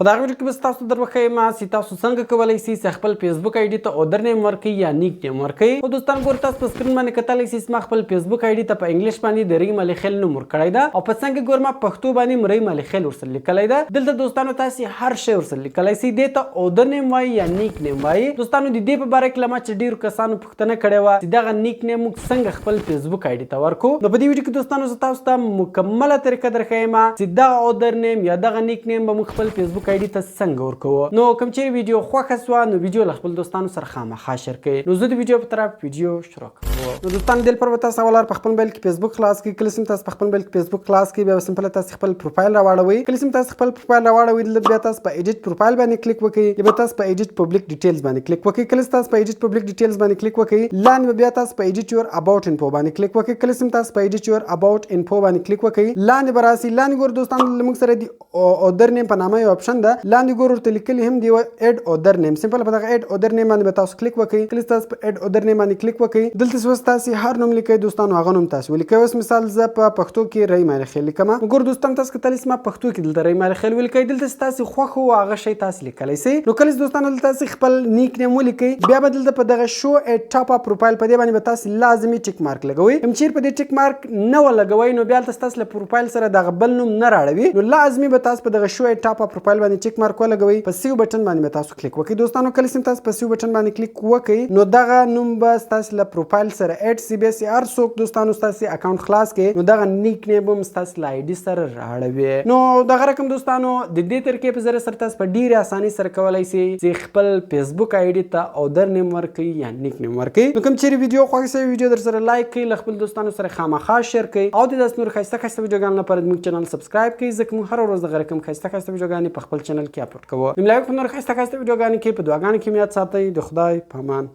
په دا ویډیو کې به تاسو دروښیم چې تاسو څنګه کولی شئ چې خپل فیسبوک آی ډي ته اودر نیم ورکړئ یا نیک نیم ورکړئ. او دوستان ګورئ تاسو په سکرین باندې کتلی شئ چې ما خپل فیسبوک آی ډي ته په انګلیش باندې د ریم الیخیل نوم ورکړی ده او په څنګ کې ګورم پښتو باندې ریم الیخیل ورسره لیکلی ده. دلته دوستانو تاسو هر شی ورسره لیکلی شئ. دې ته اودر نیم وایي یا نیک نیم وایي. دوستانو د دې په باره کې له ما چې ډېرو کسانو پوښتنه کړې وه چې دغه نیک نیم موږ څنګه خپل فیسبوک آی ډي ته ورکړو. نو په دې ویډیو کې دوستانو زه تاسو ته مکمله طریقه درښیم چې دغه اودر نیم یا دغه نیک نیم به موږ خپل فیسبوک آی ډي ته څنګه ورکوو. نو کوم چیرې ویډیو خوښه سوه نو ویډیو له خپل دوستانو سره خامخا شیر کړئ. نو زه د ویډیو په طرف ویډیو شروع کوم. نو دوستان دې لپاره به تاسو اول په خپل موبایل کې فیسبوک خلاص کړئ. کله چې تاسو په خپل موبایل کې فیسبوک خلاص کړئ بیا سمپل تاسو خپل پروفایل راوړوئ. کله چې تاسو خپل پروفایل راوړوئ بیا تاسو په ایډیټ پروفایل باندې کلیک وکړئ. بیا تاسو په ایډیټ پبلک ډیټیلز باندې کلیک وکړئ. کله چې تاسو په ایډیټ پبلک ډیټیلز باندې کلیک وکړئ لاندې بیا تاسو په ایډیټ یور اباوت انفو باندې کلیک وکړئ. کله چې تاسو په ایډیټ یور اباوت انفو باندې کلیک وکړئ لاندې به راسي. لاندې ګور دوستان موږ سره د اودر نیم په نامه یو اپشن ده. لاندې ګور ورته لیکلي هم دی اډ اودر نیم. سمپل په دغه اډ اودر نیم باندې تاسو کلیک وکړئ. کله تاسو په اډ اودر نیم باندې کلیک وکړئ دلته اوس تاسو هر نوم لیکئ دوستانو هغه نوم تاسو ولیکئ. اوس مثال زه په پښتو کې ریم الیخیل لیکم. ګور دوستان تاسو کتلی ما پښتو کې دلته ریم الیخیل ولیکئ. دلته تاسو خوښ وو هغه شی تاسو لیکلی شئ. نو کله دوستانو دلته تاسو خپل نیک نیم ولیکئ بیا به دلته په دغه شو اټ ټاپ اپ پروفایل په دې باندې به تاسو لازمي ټیک مارک لګوئ. هم چیر په دې ټیک مارک نه ولګوئ نو بیا تاسو له پروفایل سره دغه بل نوم نه راړوي. نو لازمي به تاسو په دغه شو اټ ټاپ اپ پروفایل باندې ټیک مارک ولګوئ. په سیو بټن باندې به تاسو کلیک وکړئ. دوستانو کله چې تاسو په سیو بټن باندې کلیک وکړئ نو دغه نوم به تاسو له پروفایل سره اډ سی بي اس ار څوک دوستانو تاسو اکاونټ خلاص کړئ نو دغه نیک نیم هم تاسو له آی ډي سره راړوي. نو دغه رقم دوستانو د دې طریقې په ذریعه سره تاسو په ډیره اسانۍ سره کولی شئ چې خپل فیسبوک آی ډي ته اودر نیم ورکړئ یا نیک نیم ورکړئ. نو کوم چیرې ویډیو خوښ شوی ویډیو در سره لایک کړئ له خپل دوستانو سره خامخا شیر کړئ او د داسې نور ښایسته ښایسته ویډیوګانو لپاره زموږ چینل سبسکرایب کړئ ځکه موږ هره ورځ دغه رقم ښایسته ښایسته ویډیوګانې په خپل چینل کې اپلوډ کوو. نو ملاقات په نور ښایسته ښایسته ویډیوګانو کې په دعاګانو کې مې یاد ساتئ. د خدای په امان.